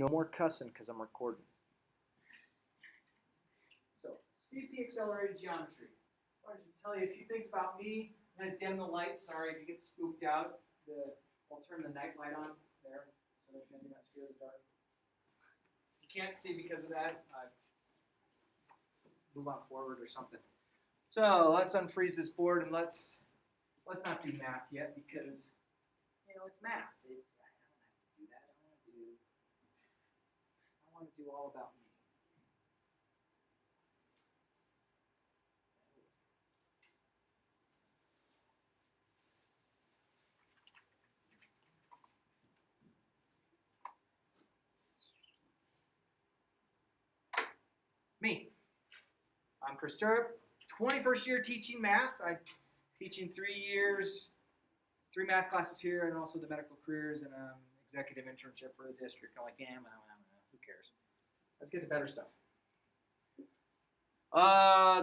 No more cussing because I'm recording. So, CP Accelerated Geometry. I want to just tell you a few things about me. I'm going to dim the lights. Sorry if you get spooked out. I'll turn the night light on there so that you're not scared of the dark. You can't see because of that. Move on forward or something. So let's unfreeze this board and let's not do math yet because it's math. I don't have to do that. I want to do all about me. Me. I'm Chris Sturp, 21st year teaching math. I'm teaching 3 years, 3 math classes here, and also the medical careers and executive internship for the district. I'm like, who cares? Let's get to better stuff.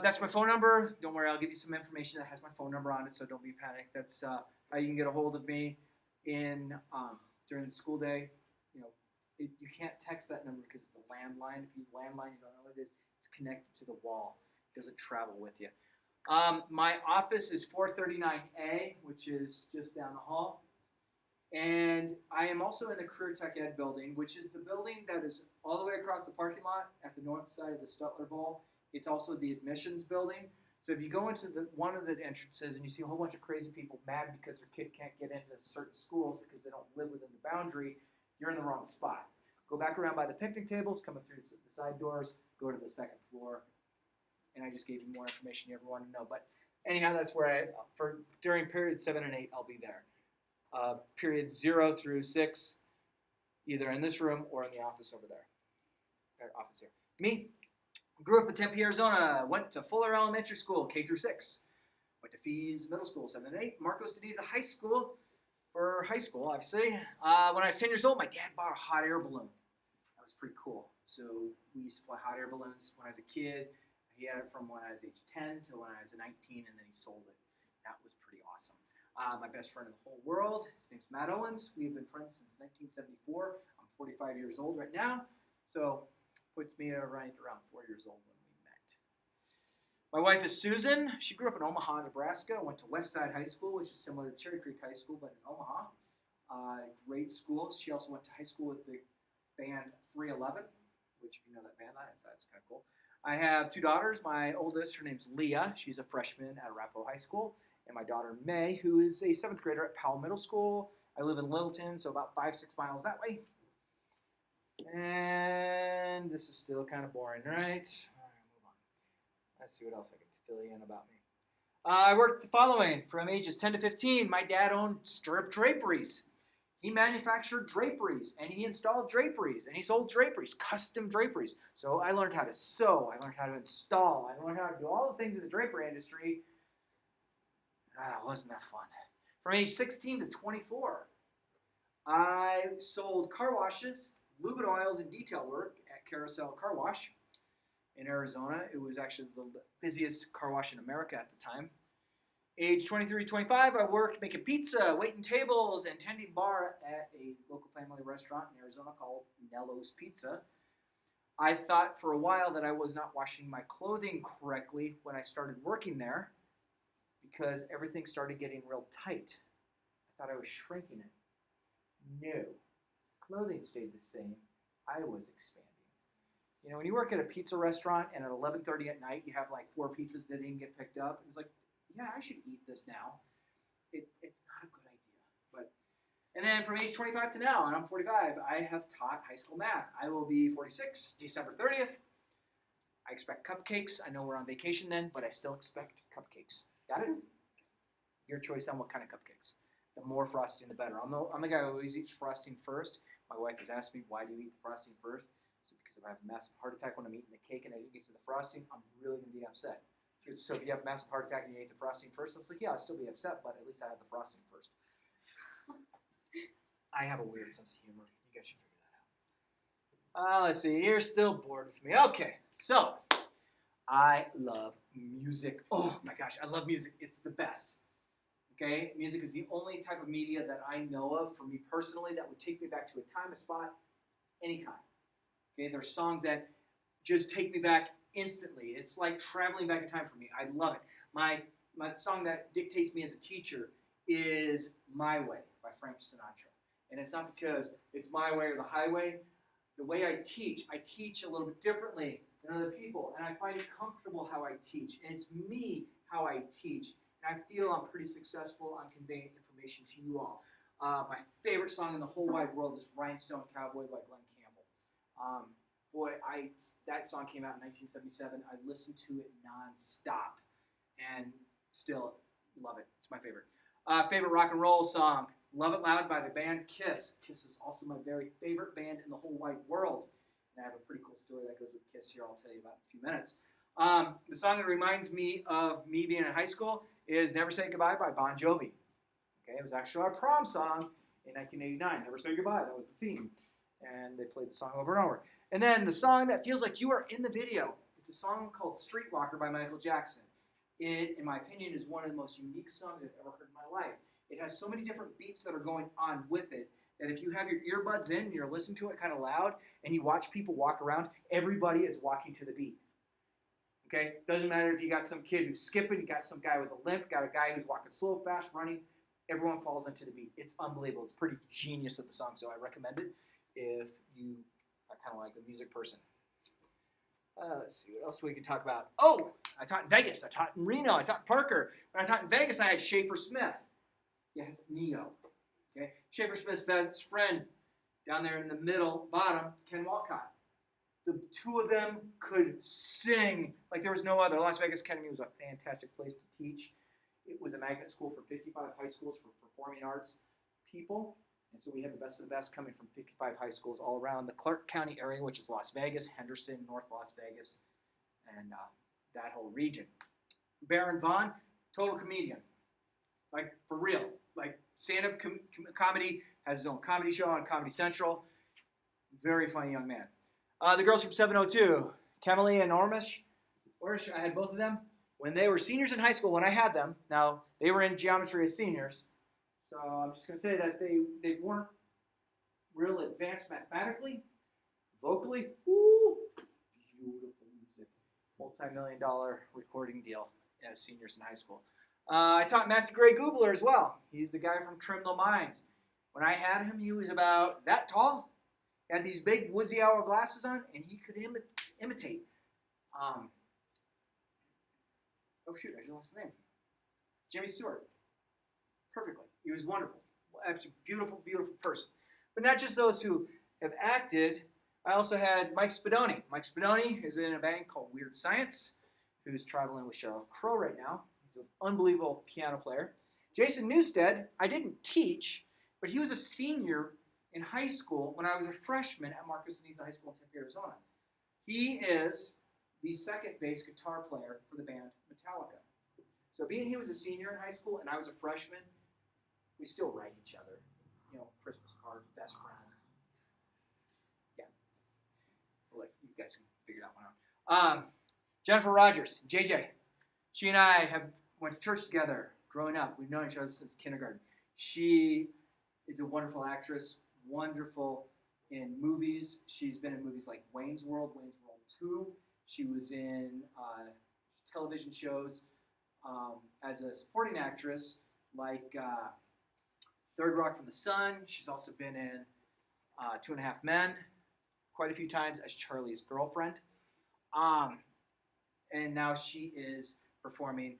That's my phone number. Don't worry, I'll give you some information that has my phone number on it, so don't be panicked. That's how you can get a hold of me during the school day. You can't text that number because it's a landline. If you use landline, you don't know what it is. It's connected to the wall. It doesn't travel with you. My office is 439A, which is just down the hall. And I am also in the Career Tech Ed building, which is the building that is all the way across the parking lot at the north side of the Stutler Bowl. It's also the admissions building. So if you go into one of the entrances and you see a whole bunch of crazy people mad because their kid can't get into certain schools because they don't live within the boundary, you're in the wrong spot. Go back around by the picnic tables, coming through the side doors, go to the second floor. And I just gave you more information you ever want to know. But anyhow, that's where during periods 7 and 8, I'll be there. Periods 0 through 6, either in this room or in the office over there. Office here. Me, grew up in Tempe, Arizona. Went to Fuller Elementary School, K through 6. Went to Fees Middle School, 7 and 8. Marcos Deniza High School, for high school, obviously. When I was 10 years old, my dad bought a hot air balloon. That was pretty cool. So we used to fly hot air balloons when I was a kid. He had it from when I was age 10 to when I was 19, and then he sold it. That was pretty awesome. My best friend in the whole world, his name's Matt Owens. We've been friends since 1974. I'm 45 years old right now, so puts me around 4 years old when we met. My wife is Susan. She grew up in Omaha, Nebraska. Went to Westside High School, which is similar to Cherry Creek High School, but in Omaha. Great school. She also went to high school with the band 311, which if you know that band, that's kind of cool. I have 2 daughters. My oldest, her name's Leah. She's a freshman at Arapahoe High School. And my daughter, May, who is a 7th grader at Powell Middle School. I live in Littleton, so about 5-6 miles that way. And this is still kind of boring, right? All right, move on. Let's see what else I can fill you in about me. I worked the following. From ages 10 to 15, my dad owned Sturp Draperies. He manufactured draperies, and he installed draperies, and he sold draperies, custom draperies. So I learned how to sew, I learned how to install, I learned how to do all the things in the drapery industry. Wasn't that fun? From age 16 to 24, I sold car washes, lube and oils, and detail work at Carousel Car Wash in Arizona. It was actually the busiest car wash in America at the time. Age 23 to 25, I worked making pizza, waiting tables, and tending bar at a local family restaurant in Arizona called Nello's Pizza. I thought for a while that I was not washing my clothing correctly when I started working there because everything started getting real tight. I thought I was shrinking it. No. Clothing stayed the same. I was expanding. When you work at a pizza restaurant and at 11:30 at night you have like 4 pizzas that didn't get picked up, it's like, yeah, I should eat this now. It's not a good idea. And then from age 25 to now, and I'm 45, I have taught high school math. I will be 46, December 30th. I expect cupcakes. I know we're on vacation then, but I still expect cupcakes. Got it? Your choice on what kind of cupcakes. The more frosting, the better. I'm the guy who always eats frosting first. My wife has asked me, why do you eat the frosting first? So because if I have a massive heart attack when I'm eating the cake and I didn't get to the frosting, I'm really going to be upset. So if you have a massive heart attack and you ate the frosting first, I was like, yeah, I'll still be upset, but at least I have the frosting first. I have a weird sense of humor. You guys should figure that out. Let's see. You're still bored with me. Okay. So, I love music. Oh, my gosh. I love music. It's the best. Okay? Music is the only type of media that I know of, for me personally, that would take me back to a time, a spot, anytime. Okay, there's songs that just take me back instantly. It's like traveling back in time for me. I love it. My song that dictates me as a teacher is "My Way" by Frank Sinatra, and it's not because it's my way or the highway. The way I teach a little bit differently than other people, and I find it comfortable how I teach, and it's me how I teach, and I feel I'm pretty successful on conveying information to you all. My favorite song in the whole wide world is "Rhinestone Cowboy" by Glenn Campbell. That song came out in 1977. I listened to it nonstop, and still love it. It's my favorite. Favorite rock and roll song, "Love It Loud" by the band Kiss. Kiss is also my very favorite band in the whole wide world. And I have a pretty cool story that goes with Kiss here I'll tell you about in a few minutes. The song that reminds me of me being in high school is "Never Say Goodbye" by Bon Jovi. Okay, it was actually our prom song in 1989. Never Say Goodbye, that was the theme. And they played the song over and over. And then the song that feels like you are in the video, it's a song called "Streetwalker" by Michael Jackson. It, in my opinion, is one of the most unique songs I've ever heard in my life. It has so many different beats that are going on with it that if you have your earbuds in and you're listening to it kind of loud and you watch people walk around, everybody is walking to the beat. Okay? Doesn't matter if you got some kid who's skipping, you got some guy with a limp, got a guy who's walking slow, fast, running. Everyone falls into the beat. It's unbelievable. It's pretty genius of the song, so I recommend it if you are kind of like a music person. Let's see what else we can talk about. Oh, I taught in Vegas. I taught in Reno. I taught in Parker. When I taught in Vegas, I had Schaefer Smith. Yeah, Neo. Okay, Schaefer Smith's best friend down there in the middle, bottom, Ken Walcott. The two of them could sing like there was no other. Las Vegas Academy was a fantastic place to teach. It was a magnet school for 55 high schools for performing arts people. And so we had the best of the best coming from 55 high schools all around the Clark County area, which is Las Vegas, Henderson, North Las Vegas, and that whole region. Baron Vaughn, total comedian. Like, for real. Like, stand-up comedy, has his own comedy show on Comedy Central. Very funny young man. The girls from 702, Camille and Ormish, I had both of them. When they were seniors in high school, when I had them, now, they were in geometry as seniors, so I'm just going to say that they weren't real advanced mathematically, vocally. Woo, beautiful music. Multi-million-dollar recording deal as seniors in high school. I taught Matthew Gray Gubler as well. He's the guy from Trim No Minds. When I had him, he was about that tall. He had these big woodsy hour glasses on, and he could imitate. Oh shoot, I just lost his name. Jimmy Stewart. Perfectly. He was wonderful. Actually, beautiful, beautiful person. But not just those who have acted. I also had Mike Spadoni. Mike Spadoni is in a band called Weird Science, who's traveling with Sheryl Crow right now. He's an unbelievable piano player. Jason Newstead, I didn't teach, but he was a senior in high school when I was a freshman at Marcus Niza High School in Tempe, Arizona. He is the second bass guitar player for the band Metallica. So being he was a senior in high school and I was a freshman, we still write each other. You know, Christmas cards, best friends. Yeah. We'll let you guys can figure that one out. Jennifer Rogers, JJ. She and I have went to church together growing up. We've known each other since kindergarten. She is a wonderful actress, wonderful in movies. She's been in movies like Wayne's World 2. She was in television shows as a supporting actress like Third Rock from the Sun. She's also been in 2.5 Men quite a few times as Charlie's girlfriend. And now she is performing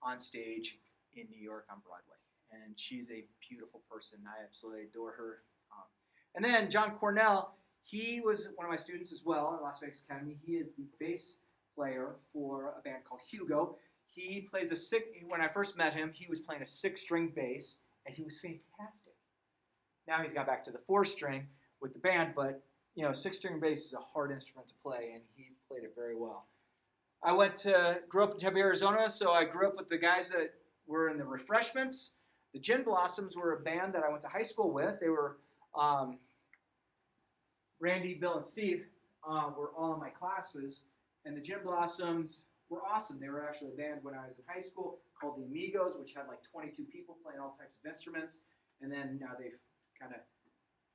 on stage in New York on Broadway. And she's a beautiful person. I absolutely adore her. And then John Cornell, he was one of my students as well at Las Vegas Academy. He is the bass player for a band called Hugo. He plays when I first met him, he was playing a 6-string bass, and he was fantastic. Now he's got back to the 4-string with the band, but 6-string bass is a hard instrument to play, and he played it very well. I grew up in Tempe, Arizona, so I grew up with the guys that were in the Refreshments. The Gin Blossoms were a band that I went to high school with. They were Randy, Bill, and Steve were all in my classes, and the Gin Blossoms were awesome. They were actually a band when I was in high school called the Amigos, which had like 22 people playing all types of instruments, and then now they've kind of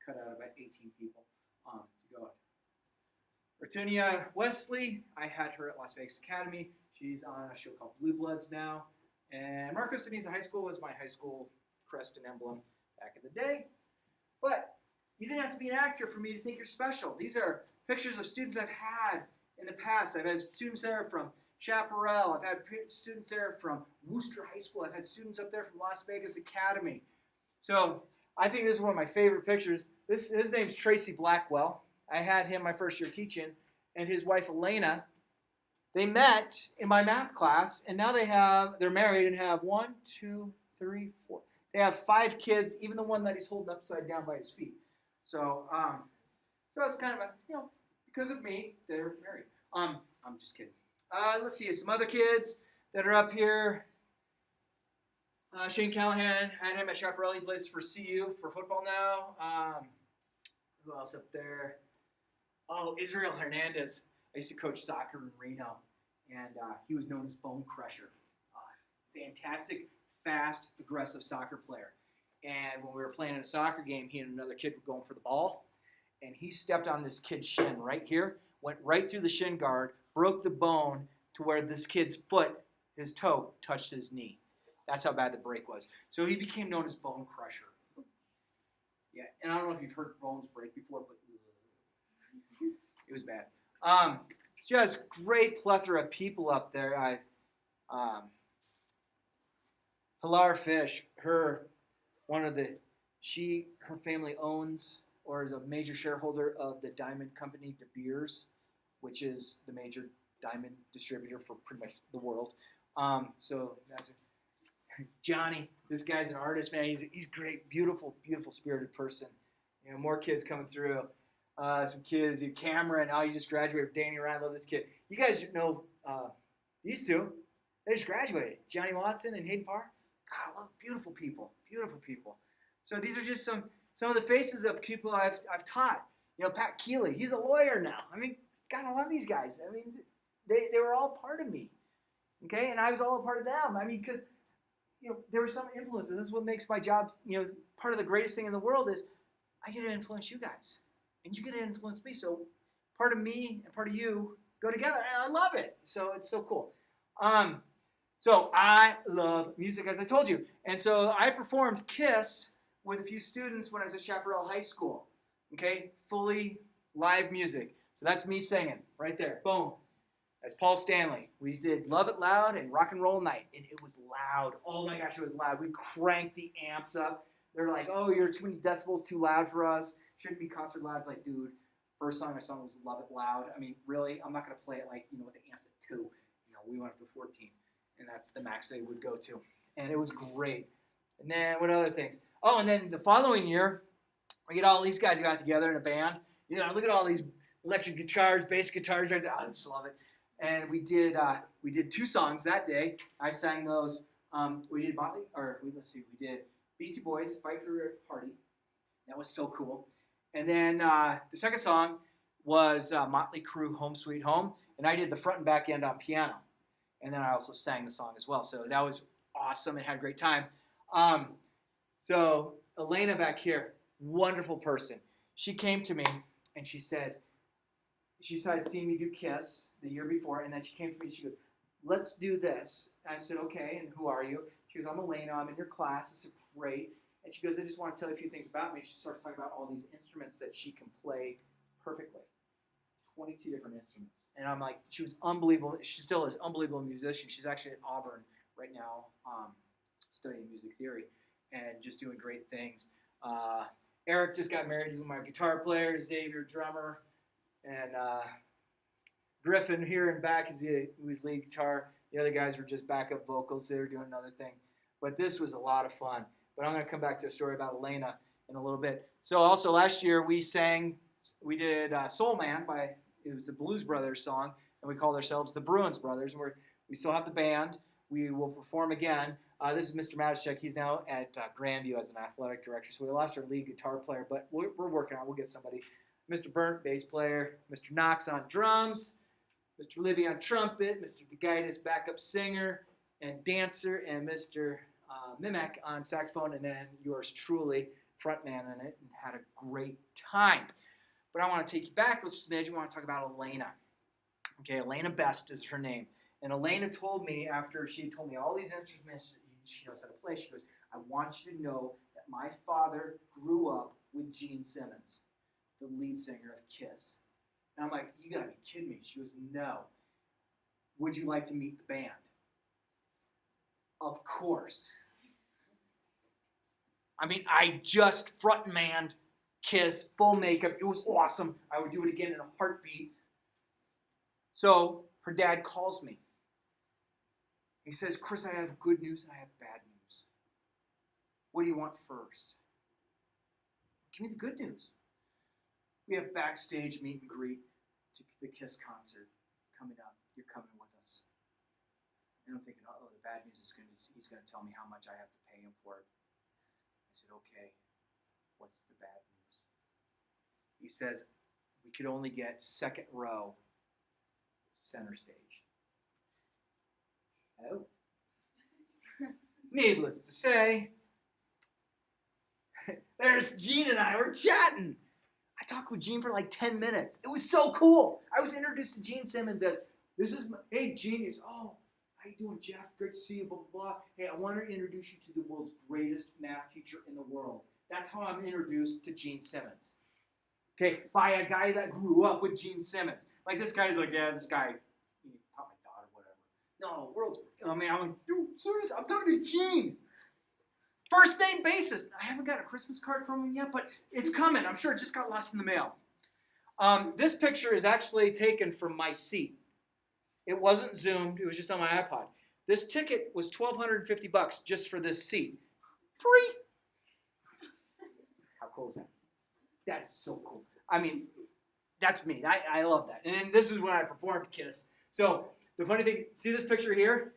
cut out about 18 people to go. Petunia Wesley, I had her at Las Vegas Academy. She's on a show called Blue Bloods now. And Marcos Deniza High School was my high school crest and emblem back in the day. But you didn't have to be an actor for me to think you're special. These are pictures of students I've had in the past. I've had students there from Chaparral. I've had students there from Worcester High School. I've had students up there from Las Vegas Academy. So I think this is one of my favorite pictures. His name's Tracy Blackwell. I had him my first year teaching, and his wife Elena. They met in my math class, and now they're married and have 1, 2, 3, 4. They have 5 kids, even the one that he's holding upside down by his feet. So it's kind of a, because of me, they're married. I'm just kidding. Let's see, some other kids that are up here. Shane Callahan, I had him at Chaparral. He plays for CU for football now. Who else up there? Oh, Israel Hernandez. I used to coach soccer in Reno, and he was known as Bone Crusher. Fantastic, fast, aggressive soccer player. And when we were playing in a soccer game, he and another kid were going for the ball, and he stepped on this kid's shin right here, went right through the shin guard, broke the bone to where this kid's foot, his toe, touched his knee. That's how bad the break was. So he became known as Bone Crusher. Yeah, and I don't know if you've heard bones break before, but it was bad. Just great plethora of people up there. Pilar Fish, her family owns or is a major shareholder of the diamond company De Beers, which is the major diamond distributor for pretty much the world. So that's Johnny. This guy's an artist, man. He's great, beautiful, beautiful spirited person. More kids coming through. Some kids, Cameron. Oh, you just graduated. Danny Ryan, love this kid. You guys know these two. They just graduated. Johnny Watson and Hayden Parr. God, I love beautiful people. Beautiful people. So these are just some of the faces of people I've taught. Pat Keeley. He's a lawyer now. I mean, God, I love these guys. I mean, they were all part of me. Okay, and I was all a part of them. I mean, because there were some influences. This is what makes my job. Part of the greatest thing in the world is I get to influence you guys. And you get to influence me. So part of me and part of you go together. And I love it. So it's so cool. So I love music, as I told you. And so I performed Kiss with a few students when I was at Chaparral High School. Okay? Fully live music. So that's me singing right there. Boom. That's Paul Stanley. We did Love It Loud and Rock and Roll Night. And it was loud. Oh my gosh, it was loud. We cranked the amps up. They're like, oh, you're too many decibels, too loud for us. Shouldn't be concert loud. It's like, dude, first song I sung was Love It Loud. I mean, really? I'm not going to play it like, with the amps at 2. We went up to 14. And that's the max they would go to. And it was great. And then what other things? Oh, and then the following year, we get all these guys got together in a band. Look at all these electric guitars, bass guitars right there. I just love it. And we did 2 songs that day. I sang those. We did we did Beastie Boys, Fight for Your Party. That was so cool. And then the second song was Motley Crue, Home Sweet Home. And I did the front and back end on piano. And then I also sang the song as well. So that was awesome and had a great time. So Elena back here, wonderful person. She came to me and she said I'd seen me do Kiss the year before. And then she came to me and she goes, let's do this. And I said, okay, and who are you? She goes, I'm Elena. I'm in your class. I said, great. And she goes, I just want to tell you a few things about me. She starts talking about all these instruments that she can play perfectly. 22 different instruments. And I'm like, she was unbelievable. She still is an unbelievable musician. She's actually at Auburn right now studying music theory and just doing great things. Eric just got married. He's my guitar player. Xavier, drummer. And Griffin here in back is who's lead guitar. The other guys were just backup vocals. They were doing another thing. But this was a lot of fun. But I'm going to come back to a story about Elena in a little bit. So also last year we did Soul Man it was the Blues Brothers song, and we called ourselves the Bruins Brothers. And we still have the band. We will perform again. This is Mr. Matischek. He's now at Grandview as an athletic director. So we lost our lead guitar player, but we're working on it. We'll get somebody. Mr. Burnt, bass player. Mr. Knox on drums. Mr. Livy on trumpet. Mr. DeGaitis, backup singer and dancer. And Mr. Mimek on saxophone. And then yours truly, frontman in it, and had a great time. But I want to take you back just a minute. I want to talk about Elena. Okay, Elena Best is her name. And Elena told me, after she told me all these instruments she knows how to play, she goes, I want you to know that my father grew up with Gene Simmons, the lead singer of Kiss. And I'm like, you got to be kidding me. She goes, no. Would you like to meet the band? Of course. I mean, I just front-manned Kiss, full makeup. It was awesome. I would do it again in a heartbeat. So her dad calls me. He says, Chris, I have good news and I have bad news. What do you want first? Give me the good news. We have backstage meet and greet to the Kiss concert coming up. You're coming with us. And I'm thinking, oh, the bad news is he's going to tell me how much I have to pay him for it. I said, okay, what's the bad news? He says, we could only get second row, center stage. Oh. Needless to say, there's Gene and I were chatting. I talked with Gene for like 10 minutes. It was so cool. I was introduced to Gene Simmons as, hey, Gene. He goes, oh, how you doing, Jeff? Great to see you, blah, blah, blah. Hey, I want to introduce you to the world's greatest math teacher in the world. That's how I'm introduced to Gene Simmons. Okay, by a guy that grew up with Gene Simmons. Like, this guy's like, yeah, this guy, he taught my daughter, whatever. No, I'm like, dude, serious? I'm talking to Gene. First name basis. I haven't got a Christmas card from him yet, but it's coming. I'm sure it just got lost in the mail. This picture is actually taken from my seat. It wasn't zoomed. It was just on my iPod. This ticket was $1,250 just for this seat. Free. How cool is that? That is so cool. I mean, that's me. I love that. And this is when I performed Kiss. So the funny thing, see this picture here?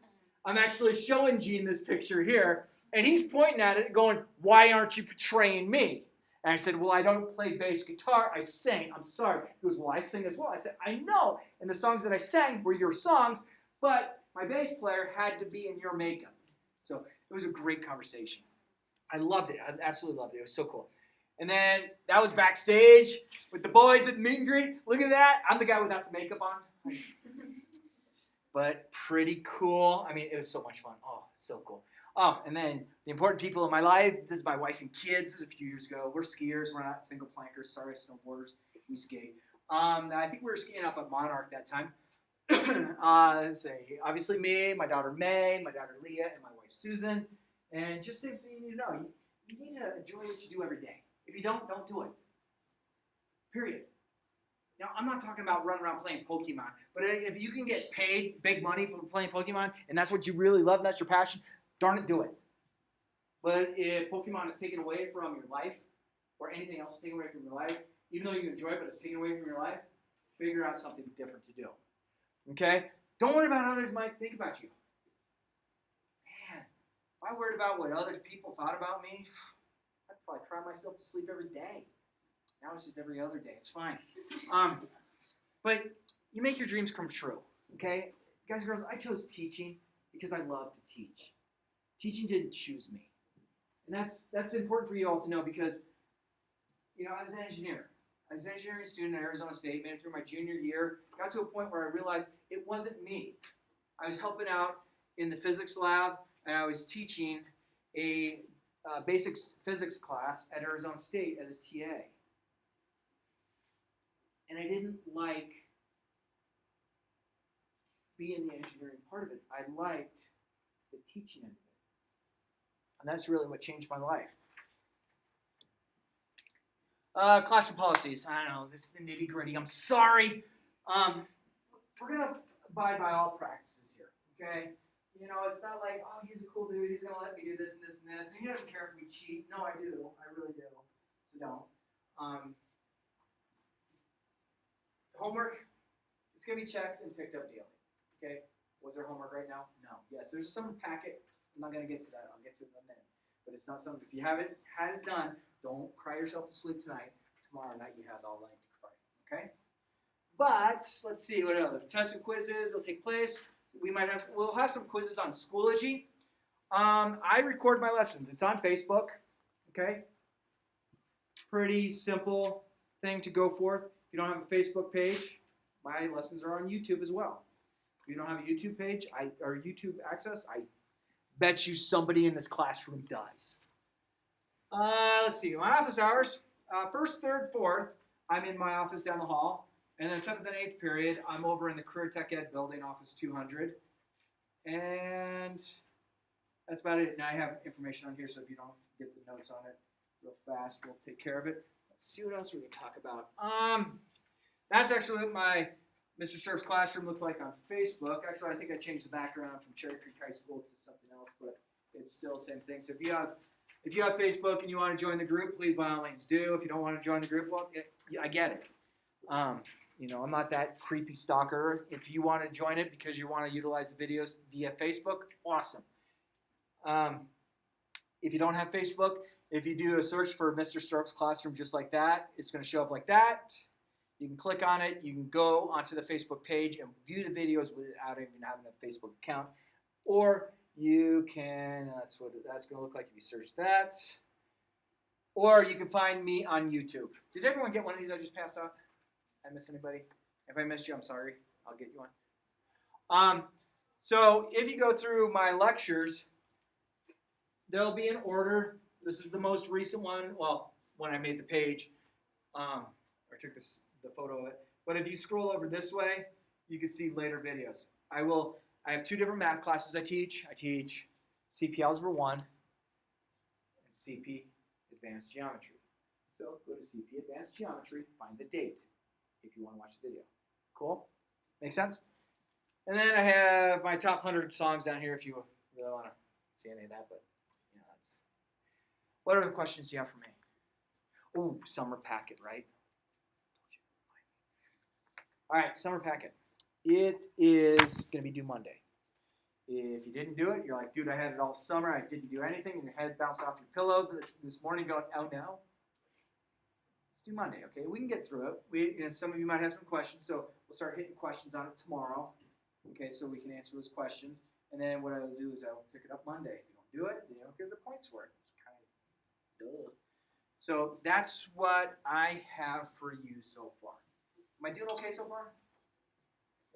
I'm actually showing Gene this picture here. And he's pointing at it going, why aren't you portraying me? And I said, well, I don't play bass guitar. I sing. I'm sorry. He goes, well, I sing as well. I said, I know. And the songs that I sang were your songs, but my bass player had to be in your makeup. So it was a great conversation. I loved it. I absolutely loved it. It was so cool. And then that was backstage with the boys at the meet and greet. Look at that. I'm the guy without the makeup on. But pretty cool. I mean, it was so much fun. Oh, so cool. Oh, and then the important people in my life. This is my wife and kids. This was a few years ago. We're skiers. We're not single plankers. Sorry, snowboarders. We skate. I think we were skiing up at Monarch that time. Obviously me, my daughter May, my daughter Leah, and my wife Susan. And just so you know, you need to enjoy what you do every day. If you don't do it. Period. Now, I'm not talking about running around playing Pokemon, but if you can get paid big money for playing Pokemon, and that's what you really love, and that's your passion, darn it, do it. But if Pokemon is taken away from your life, or anything else is taken away from your life, even though you enjoy it, but it's taken away from your life, figure out something different to do. Okay? Don't worry about how others might think about you. Man, if I worried about what other people thought about me, I'd probably cry myself to sleep every day. Now it's just every other day. It's fine. But you make your dreams come true. Okay? Guys and girls, I chose teaching because I love to teach. Teaching didn't choose me. And that's important for you all to know because, I was an engineer. I was an engineering student at Arizona State, made it through my junior year, got to a point where I realized it wasn't me. I was helping out in the physics lab, and I was teaching a basic physics class at Arizona State as a TA. And I didn't like being the engineering part of it. I liked the teaching end of it. And that's really what changed my life. Classroom policies. I don't know, this is the nitty gritty. I'm sorry. We're going to abide by all practices here, okay? It's not like, oh, he's a cool dude. He's going to let me do this and this and this. And he doesn't care if we cheat. No, I do. I really do. So don't. Homework, it's going to be checked and picked up daily. Okay? Was there homework right now? No. Yes, there's a summer packet. I'm not going to get to that. I'll get to it in a minute. But it's not something, if you haven't had it done, don't cry yourself to sleep tonight. Tomorrow night you have all night to cry. Okay? But, let's see, what other tests and quizzes will take place. We'll have some quizzes on Schoology. I record my lessons. It's on Facebook. Okay? Pretty simple. thing to go forth. If you don't have a Facebook page, my lessons are on YouTube as well. If you don't have a YouTube page or YouTube access, I bet you somebody in this classroom does. Let's see, my office hours. First, third, fourth, I'm in my office down the hall. And then 7th and 8th period, I'm over in the Career Tech Ed building, office 200. And that's about it. And I have information on here, so if you don't get the notes on it real fast, we'll take care of it. Let's see what else we can talk about. That's actually what my Mr. Sharp's classroom looks like on Facebook. Actually, I think I changed the background from Cherry Creek High School to something else, but it's still the same thing. So if you have Facebook and you want to join the group, please by all means do. If you don't want to join the group, well, I get it. I'm not that creepy stalker. If you want to join it because you want to utilize the videos via Facebook, awesome. If you don't have Facebook, if you do a search for Mr. Sharp's classroom just like that, it's going to show up like that. You can click on it. You can go onto the Facebook page and view the videos without even having a Facebook account. Or you can, that's what that's going to look like if you search that. Or you can find me on YouTube. Did everyone get one of these I just passed out? I missed anybody? If I missed you, I'm sorry. I'll get you one. So if you go through my lectures, they'll be in order. This is the most recent one. Well, when I made the page, or took the photo of it. But if you scroll over this way, you can see later videos. I have 2 different math classes I teach. I teach CP Algebra 1 and CP Advanced Geometry. So go to CP Advanced Geometry, find the date if you want to watch the video. Cool? Make sense? And then I have my top 100 songs down here if you really want to see any of that. But that's. What other questions do you have for me? Oh, summer packet, right? All right, summer packet. It is going to be due Monday. If you didn't do it, you're like, dude, I had it all summer. I didn't do anything, and your head bounced off your pillow this morning going, oh, no. Let's do Monday, okay? We can get through it. Some of you might have some questions, so we'll start hitting questions on it tomorrow, okay, so we can answer those questions. And then what I'll do is I'll pick it up Monday. If you don't do it, then you don't get the points for it. It's kind of duh. So that's what I have for you so far. Am I doing okay so far?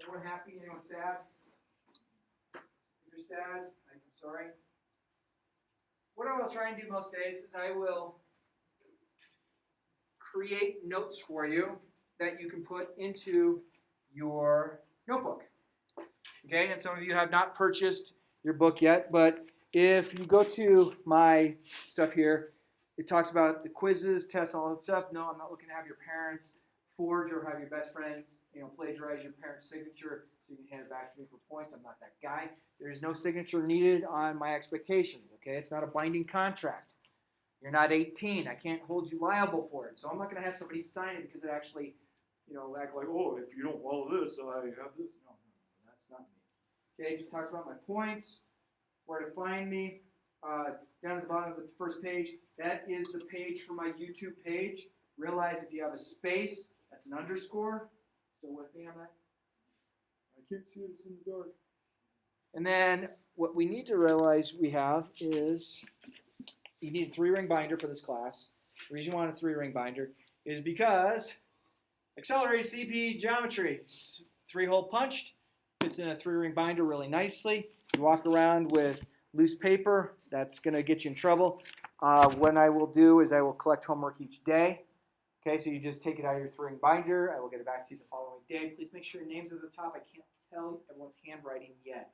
Everyone happy? Anyone sad? If you're sad, I'm sorry. What I will try and do most days is I will create notes for you that you can put into your notebook. Okay, and some of you have not purchased your book yet, but if you go to my stuff here, it talks about the quizzes, tests, all that stuff. No, I'm not looking to have your parents forge or have your best friend, plagiarize your parent's signature so you can hand it back to me for points. I'm not that guy. There's no signature needed on my expectations, okay? It's not a binding contract. You're not 18. I can't hold you liable for it. So I'm not going to have somebody sign it because it actually, act like, oh, if you don't follow this, I have this. No, that's not me. Okay, it just talks about my points, where to find me. Down at the bottom of the first page, that is the page for my YouTube page. Realize if you have a space, that's an underscore. Still with me on that? I can't see it, it's in the dark. And then what we need to realize we have is you need a 3-ring binder for this class. The reason you want a 3-ring binder is because accelerated CP geometry. It's 3-hole punched, fits in a 3-ring binder really nicely. You walk around with loose paper, that's going to get you in trouble. What I will do is I will collect homework each day. Okay, so you just take it out of your 3-ring binder. I will get it back to you the following day. Please make sure your name's at the top. I can't tell everyone's handwriting yet.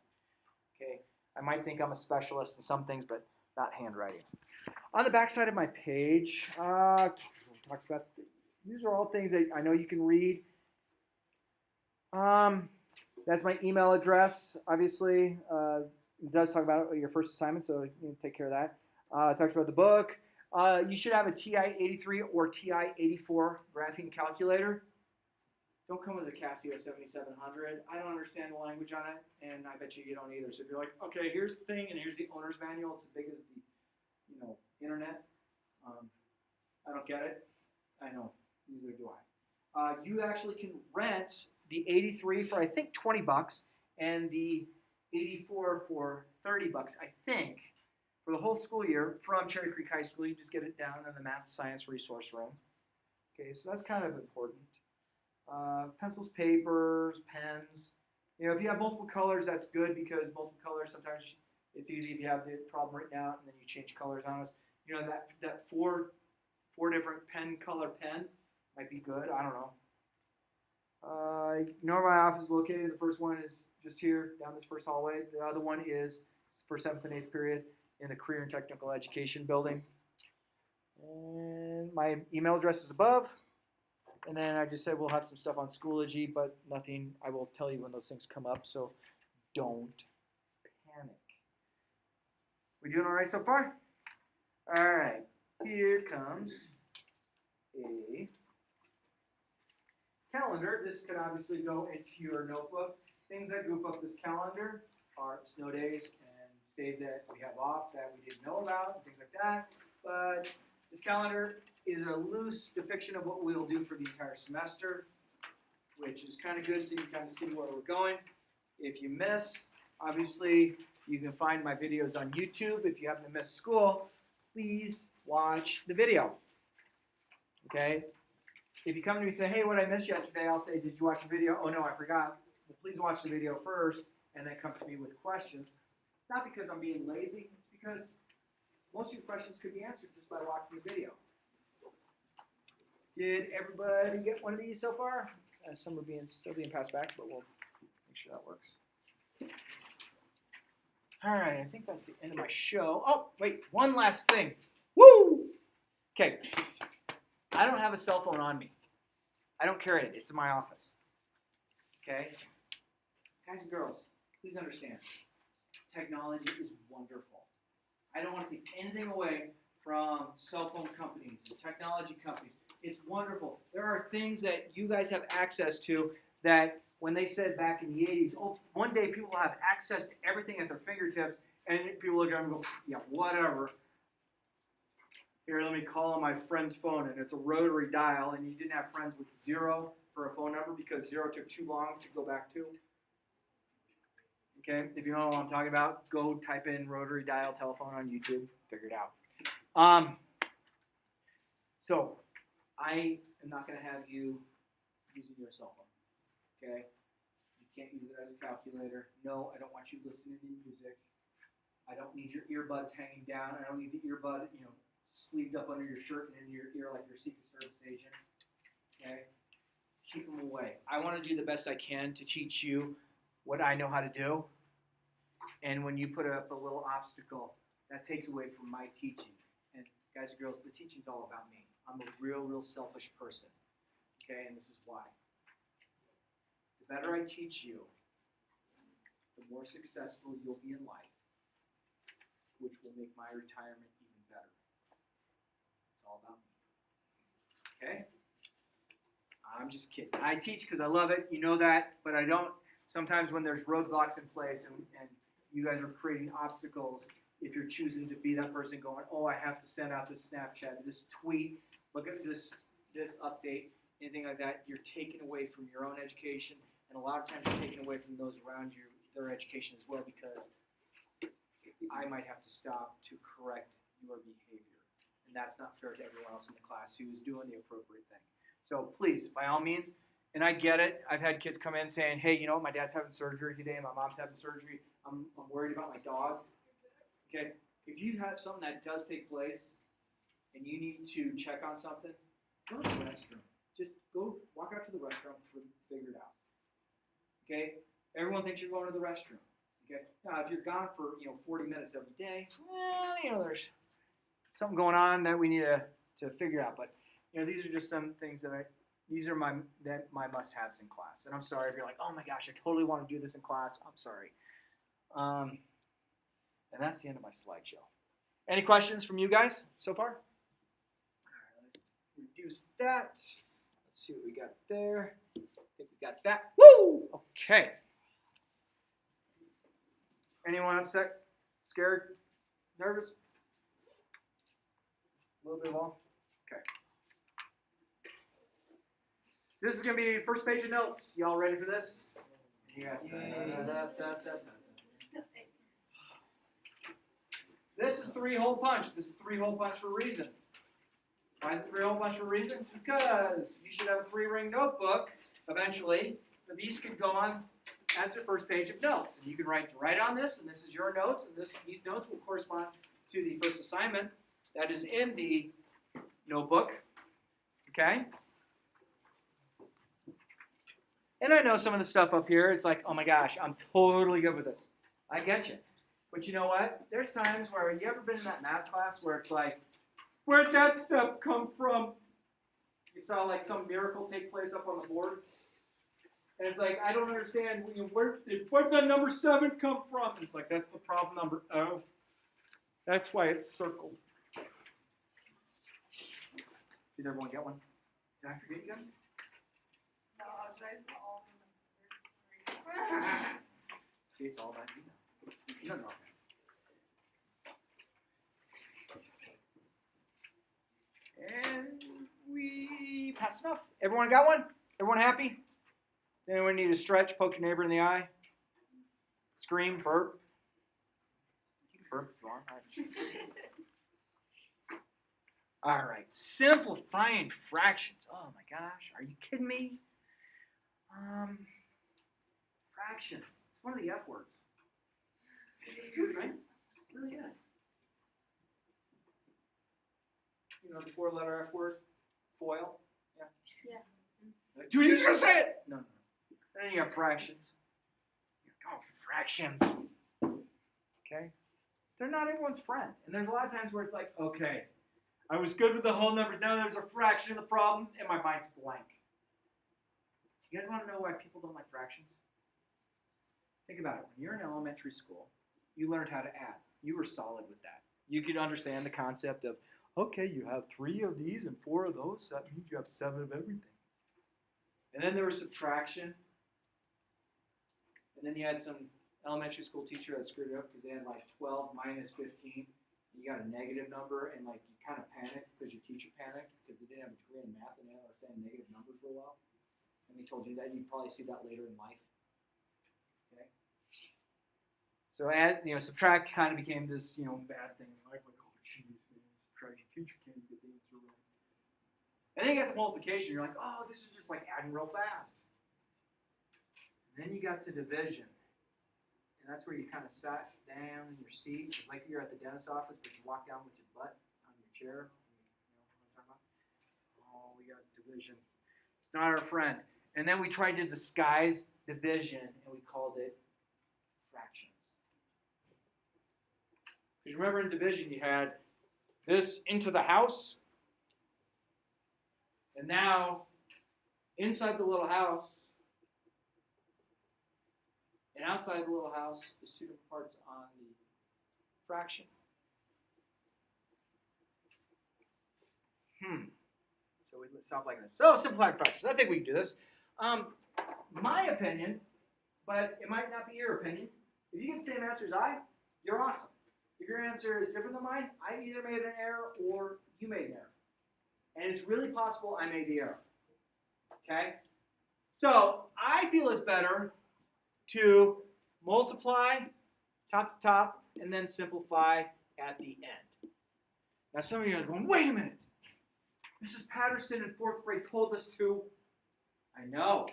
Okay, I might think I'm a specialist in some things, but not handwriting. On the back side of my page, talks about these are all things that I know you can read. That's my email address, obviously. It does talk about your first assignment, so you can take care of that. It talks about the book. You should have a TI-83 or TI-84 graphing calculator. Don't come with a Casio 7700. I don't understand the language on it, and I bet you don't either. So if you're like, okay, here's the thing, and here's the owner's manual. It's as big as the internet. I don't get it. I know, neither do I. You actually can rent the 83 for I think $20, and the 84 for $30, I think, for the whole school year from Cherry Creek High School. You just get it down in the Math Science Resource Room. Okay, so that's kind of important. Pencils, papers, pens. If you have multiple colors, that's good because multiple colors sometimes it's easy if you have the problem written out and then you change colors on us. That four different color pen might be good. I don't know. Where my office is located. The first one is just here down this first hallway. The other one is for 7th and 8th period in the Career and Technical Education building. And my email address is above. And then I just said we'll have some stuff on Schoology, but nothing. I will tell you when those things come up, so don't panic. We doing all right so far? All right. Here comes a calendar. This could obviously go into your notebook. Things that goof up this calendar are snow days and days that we have off that we didn't know about and things like that. But this calendar is a loose depiction of what we'll do for the entire semester, which is kind of good so you can kind of see where we're going. If you miss, obviously, you can find my videos on YouTube. If you happen to miss school, please watch the video. Okay? If you come to me and say, hey, what did I miss yesterday? I'll say, did you watch the video? Oh, no, I forgot. Well, please watch the video first and then come to me with questions. Not because I'm being lazy. It's because most of your questions could be answered just by watching the video. Did everybody get one of these so far? Some are still being passed back, but we'll make sure that works. All right, I think that's the end of my show. Oh, wait, one last thing. Woo! Okay, I don't have a cell phone on me. I don't carry it. It's in my office. Okay? Guys and girls, please understand. Technology is wonderful. I don't want to take anything away from cell phone companies and technology companies. It's wonderful. There are things that you guys have access to that when they said back in the 80s, oh, one day people will have access to everything at their fingertips, and people look at them and go, yeah, whatever. Here, let me call on my friend's phone, and it's a rotary dial, and you didn't have friends with 0 for a phone number because 0 took too long to go back to. Okay, if you don't know what I'm talking about, go type in rotary dial telephone on YouTube, figure it out. So, I am not going to have you using your cell phone, okay? You can't use it as a calculator. No, I don't want you listening to music. I don't need your earbuds hanging down. I don't need the earbud, sleeved up under your shirt and in your ear like your Secret Service agent, okay? Keep them away. I want to do the best I can to teach you what I know how to do. And when you put up a little obstacle, that takes away from my teaching. And guys and girls, the teaching's all about me. I'm a real selfish person, okay, and this is why. The better I teach you, the more successful you'll be in life, which will make my retirement even better. It's all about me, okay? I'm just kidding. I teach because I love it, you know that, but I don't. Sometimes when there's roadblocks in place and you guys are creating obstacles, if you're choosing to be that person going, oh, I have to send out this Snapchat, this tweet, look at this update, anything like that, you're taking away from your own education, and a lot of times you're taking away from those around you, their education as well, because I might have to stop to correct your behavior. And that's not fair to everyone else in the class who's doing the appropriate thing. So please, by all means, and I get it, I've had kids come in saying, hey, my dad's having surgery today, my mom's having surgery, I'm worried about my dog. Okay, if you have something that does take place, and you need to check on something, go to the restroom. Just go walk out to the restroom and figure it out. Okay? Everyone thinks you're going to the restroom. Okay? Now, if you're gone for 40 minutes every day, well, there's something going on that we need to figure out. But these are just some things these are my must-haves in class. And I'm sorry if you're like, oh my gosh, I totally want to do this in class. I'm sorry. And that's the end of my slideshow. Any questions from you guys so far? Reduce that. Let's see what we got there. I think we got that. Woo! Okay. Anyone upset? Scared? Nervous? A little bit of all? Okay. This is going to be first page of notes. Y'all ready for this? Yeah. This is 3-hole punch. This is 3-hole punch for a reason. Why is it 3 a whole bunch for a reason? Because you should have a 3-ring notebook eventually, but these could go on as the first page of notes. And you can write on this, and this is your notes, and these notes will correspond to the first assignment that is in the notebook. Okay? And I know some of the stuff up here, it's like, oh my gosh, I'm totally good with this. I get you. But you know what? There's times where, you ever been in that math class where it's like, where'd that step come from? You saw like some miracle take place up on the board. And it's like, I don't understand, where'd that number 7 come from? And it's like, that's the problem number O. That's why it's circled. Did everyone get one? Did I forget you guys? No, should I just put all of them? See, it's all about you now. You don't know. And we passed enough. Everyone got one? Everyone happy? Anyone need to stretch, poke your neighbor in the eye? Scream, burp? You can burp if you want. All right, simplifying fractions. Oh my gosh, are you kidding me? Fractions. It's one of the F words. Right? It really is. You know the 4-letter F word? Foil? Yeah. Dude, he was going to say it! No. And then you have fractions. Oh, fractions. Okay? They're not everyone's friend. And there's a lot of times where it's like, okay, I was good with the whole numbers. Now there's a fraction of the problem, and my mind's blank. You guys want to know why people don't like fractions? Think about it. When you're in elementary school, you learned how to add. You were solid with that. You could understand the concept of, okay, you have 3 of these and 4 of those, so that means you have 7 of everything. And then there was subtraction. And then you had some elementary school teacher that screwed it up because they had like 12 minus 15. You got a negative number, and like you kind of panicked because your teacher panicked because they didn't have a degree in math and they didn't understand negative numbers real well. And they told you that. You'd probably see that later in life. Okay. So subtract kind of became this, bad thing in life. Like, oh, geez, man, subtract. Your teacher can't get the answer right. And then you got the multiplication. You're like, oh, this is just like adding real fast. And then you got to division. And that's where you kind of sat down in your seat, like you're at the dentist's office, but you walk down with your butt on your chair. You know what I'm talking about? Oh, we got division. It's not our friend. And then we tried to disguise division, and we called it fractions. Because remember in division, you had this into the house. And now, inside the little house, and outside the little house is 2 different parts on the fraction. So we stop like this. So simplified fractions. I think we can do this. My opinion, but it might not be your opinion. If you get the same answer as I, you're awesome. If your answer is different than mine, I either made an error or you made an error. And it's really possible I made the error. Okay? So I feel it's better to multiply top to top and then simplify at the end. Now some of you are going, wait a minute. Mrs. Patterson in 4th grade told us to. I know.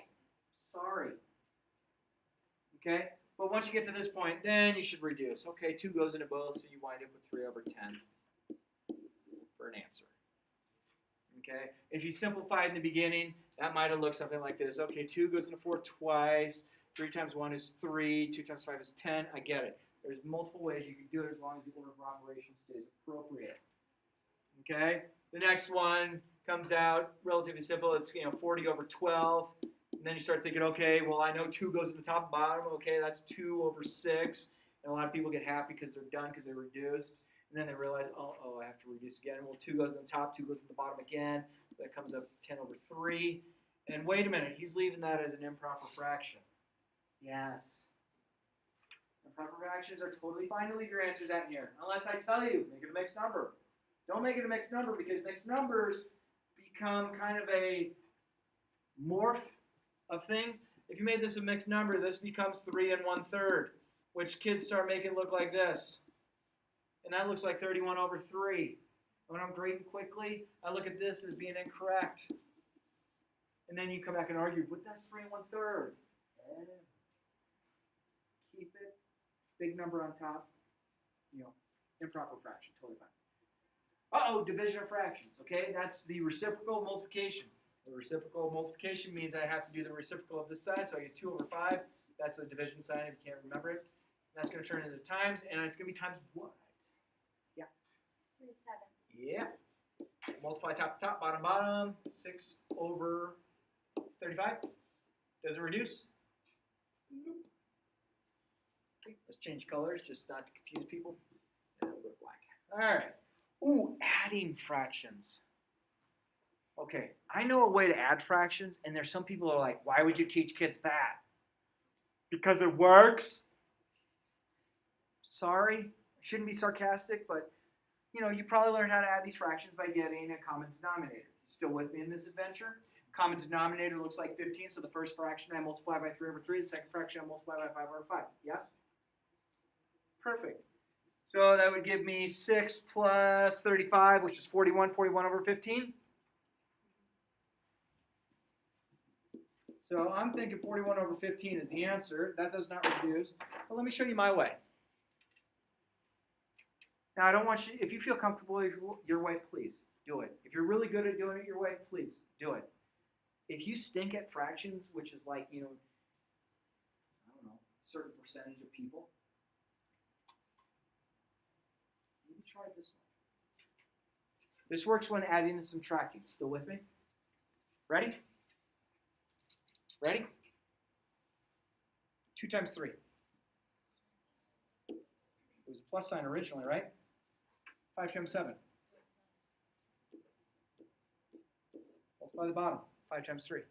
Sorry. Okay? But once you get to this point, then you should reduce. Okay, 2 goes into both, so you wind up with 3/10 for an answer. Okay? If you simplified in the beginning, that might have looked something like this. Okay, 2 goes into 4 twice. 3 times 1 is 3. 2 times 5 is 10. I get it. There's multiple ways you can do it as long as the order of operation stays appropriate. Okay? The next one comes out relatively simple. It's 40/12. And then you start thinking, okay, well, I know 2 goes to the top and bottom. Okay, that's 2/6. And a lot of people get happy because they're done because they reduced. And then they realize, oh, I have to reduce again. Well, 2 goes to the top, 2 goes to the bottom again. So that comes up 10/3. And wait a minute, he's leaving that as an improper fraction. Yes. Improper fractions are totally fine to leave your answers out here. Unless I tell you, make it a mixed number. Don't make it a mixed number because mixed numbers become kind of a morph of things. If you made this a mixed number, this becomes 3 1/3, which kids start making look like this. And that looks like 31/3. When I'm grading quickly, I look at this as being incorrect. And then you come back and argue, but that's 3 1/3. Keep it. Big number on top. Improper fraction. Totally fine. Uh-oh, division of fractions. Okay, that's the reciprocal multiplication. The reciprocal multiplication means I have to do the reciprocal of this side, so I get 2 over 5. That's a division sign if you can't remember it. And that's going to turn into times, and it's going to be times what? Yeah. 3 7. Yeah. Multiply top to top, bottom bottom. 6 over 35. Does it reduce? Nope. Okay, let's change colors just not to confuse people. And we'll go to black. All right. Ooh, adding fractions. Okay, I know a way to add fractions, and there's some people who are like, why would you teach kids that? Because it works. Sorry, I shouldn't be sarcastic, but you probably learned how to add these fractions by getting a common denominator. Still with me in this adventure? Common denominator looks like 15, so the first fraction I multiply by 3 over 3, the second fraction I multiply by 5 over 5. Yes? Perfect. So that would give me 6 plus 35, which is 41, 41 over 15. So I'm thinking 41 over 15 is the answer. That does not reduce. But let me show you my way. Now, I don't want you, if you feel comfortable your way, please do it. If you're really good at doing it your way, please do it. If you stink at fractions, which is like, I don't know, a certain percentage of people, maybe try this one. This works when adding and subtracting. Still with me? Ready? Ready? 2 times 3. It was a plus sign originally, right? 5 times 7. Multiply the bottom. 5 times 3.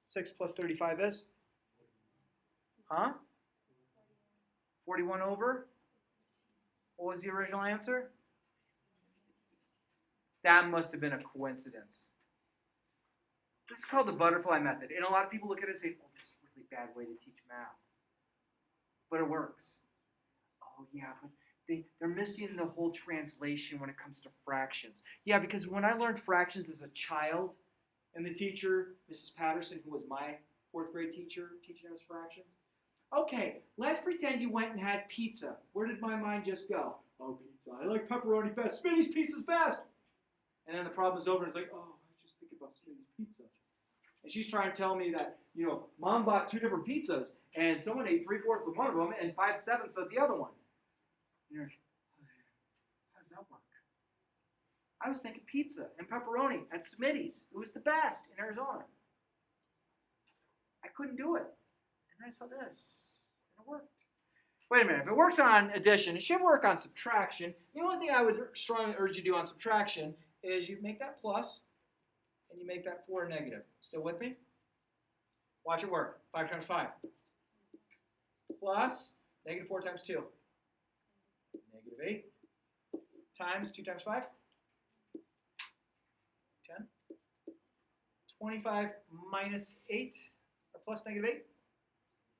6 plus 35 is? Huh? 41 over? What was the original answer? That must have been a coincidence. This is called the butterfly method. And a lot of people look at it and say, oh, this is a really bad way to teach math. But it works. Oh, yeah, but they're missing the whole translation when it comes to fractions. Yeah, because when I learned fractions as a child, and the teacher, Mrs. Patterson, who was my 4th grade teacher, teaching us fractions, okay, let's pretend you went and had pizza. Where did my mind just go? Oh, pizza. I like pepperoni best. Smitty's pizza's best. And then the problem is over, and it's like, oh, I was just thinking about Smitty's pizza. And she's trying to tell me that, Mom bought 2 different pizzas, and someone ate 3/4 of one of them and 5/7 of the other one. And you're like, how does that work? I was thinking pizza and pepperoni at Smitty's. It was the best in Arizona. I couldn't do it. And then I saw this, and it worked. Wait a minute. If it works on addition, it should work on subtraction. The only thing I would strongly urge you to do on subtraction is you make that plus, and you make that 4 negative. Still with me? Watch it work. 5 times 5. Plus negative 4 times 2. Negative 8. Times 2 times 5. 10. 25 minus 8, or plus negative 8.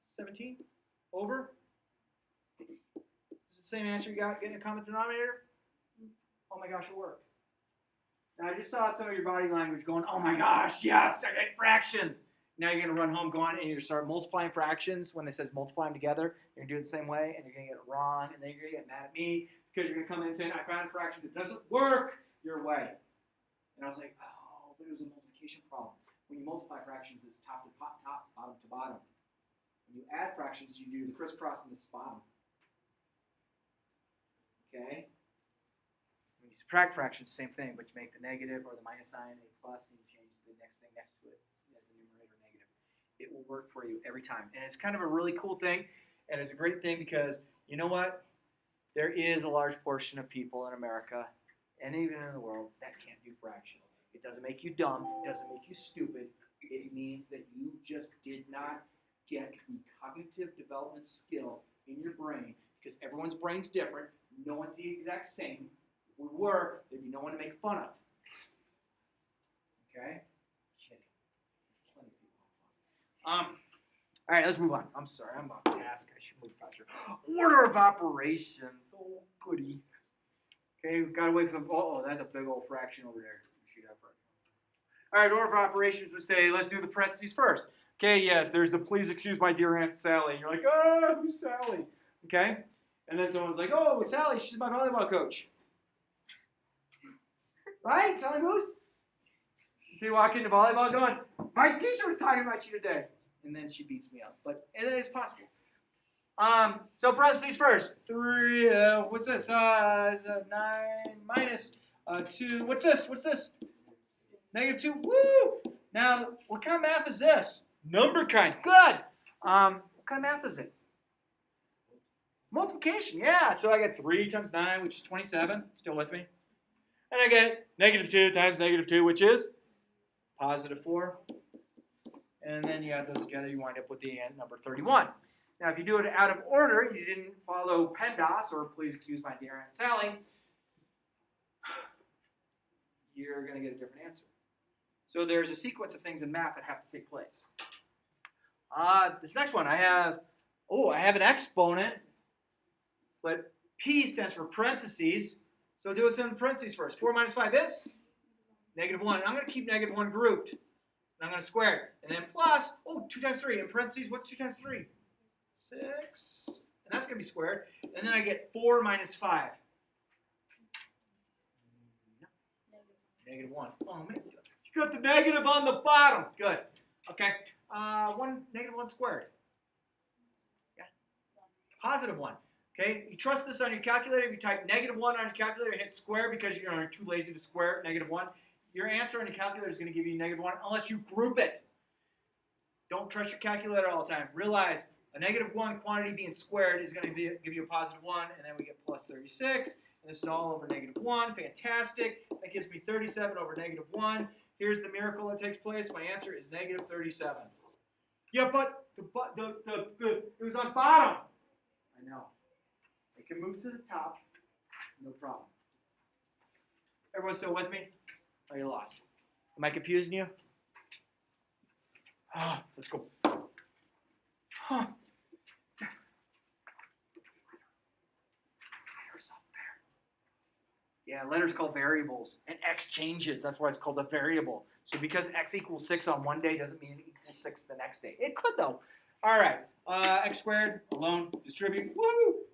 17. Over. Is it the same answer you got getting a common denominator? Oh my gosh, it worked. Now, I just saw some of your body language going, oh my gosh, yes, I get fractions. Now you're going to run home going and you're going to start multiplying fractions when it says multiply them together. You're going to do it the same way, and you're going to get it wrong, and then you're going to get mad at me because you're going to come in saying, I found a fraction that doesn't work your way. And I was like, oh, but it was a multiplication problem. When you multiply fractions, it's top to top, bottom to bottom. When you add fractions, you do the crisscross and this bottom. Okay? When you subtract fractions, same thing, but you make the negative or the minus sign a plus, and you change the next thing next to it as the numerator negative. It will work for you every time. And it's kind of a really cool thing, and it's a great thing because, you know what? There is a large portion of people in America, and even in the world, that can't do fractions. It doesn't make you dumb. It doesn't make you stupid. It means that you just did not get the cognitive development skill in your brain, because everyone's brain's different. No one's the exact same. If we were, there'd be no one to make fun of. Okay? Kidding. Plenty of people have fun. All right, let's move on. I'm sorry, I'm off task. I should move faster. Order of operations. Oh, goody. Okay, we've got to wait for the, that's a big old fraction over there. All right, order of operations would say, let's do the parentheses first. Okay, yes, there's the please excuse my dear Aunt Sally. You're like, oh, who's Sally? Okay, and then someone's like, oh, Sally, she's my volleyball coach. Right, Sally Moose? So you walk into volleyball going, my teacher was talking about you today. And then she beats me up, but it is possible. So parentheses first. 3, what's this? 9 minus 2. What's this? What's this? -2. Woo! Now, what kind of math is this? Number kind. Good. What kind of math is it? Multiplication. Yeah. So I get 3 times 9, which is 27. Still with me? And I get -2 times -2, which is +4. And then you add those together, you wind up with the number 31. Now, if you do it out of order, you didn't follow PEMDAS, or please excuse my dear Aunt Sally, you're going to get a different answer. So there's a sequence of things in math that have to take place. This next one, I have an exponent, but P stands for parentheses. So do it in parentheses first. 4 minus 5 is? -1. I'm going to keep -1 grouped. And I'm going to square it. And then plus, 2 times 3. In parentheses, what's 2 times 3? 6. And that's going to be squared. And then I get 4 minus 5. -1. Oh, man. You got the negative on the bottom. Good. Okay. -1 squared. Yeah. +1. Okay. You trust this on your calculator. If you type -1 on your calculator, hit square because you're too lazy to square -1. Your answer on your calculator is going to give you -1 unless you group it. Don't trust your calculator all the time. Realize a -1 quantity being squared is going to give you a +1, and then we get +36. And this is all over -1. Fantastic. That gives me 37 over -1. Here's the miracle that takes place. My answer is -37. Yeah, but it was on bottom. I know. I can move to the top. No problem. Everyone still with me? Or are you lost? Am I confusing you? Let's go. Letters up there. Yeah, letters called variables. And x changes. That's why it's called a variable. So because x equals 6 on one day doesn't mean it equals 6 the next day. It could though. All right. X squared, alone, distribute. Woo!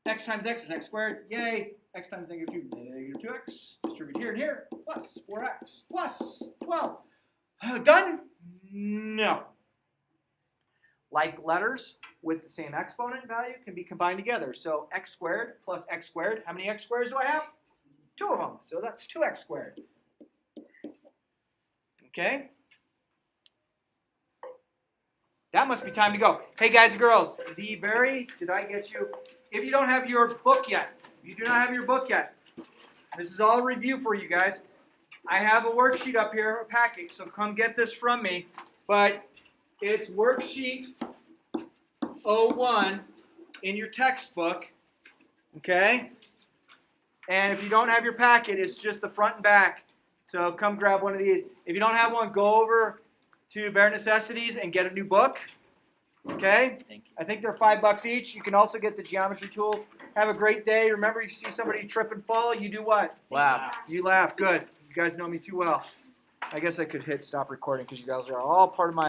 X times x is x squared. Yay. X times -2, -2x. Distribute here and here. Plus 4x. Plus 12. Done? No. Like letters with the same exponent value can be combined together. So x squared plus x squared. How many x squares do I have? 2 of them. So that's 2x squared. Okay? That must be time to go. Hey guys and girls, did I get you? If you don't have your book yet, this is all review for you guys. I have a worksheet up here, a packet, so come get this from me. But it's worksheet 01 in your textbook, okay? And if you don't have your packet, it's just the front and back. So come grab one of these. If you don't have one, go over to Bare Necessities and get a new book. Okay? Thank you. I think they're $5 each. You can also get the geometry tools. Have a great day. Remember, you see somebody trip and fall, you do what? Laugh. You laugh. Good. You guys know me too well. I guess I could hit stop recording because you guys are all part of my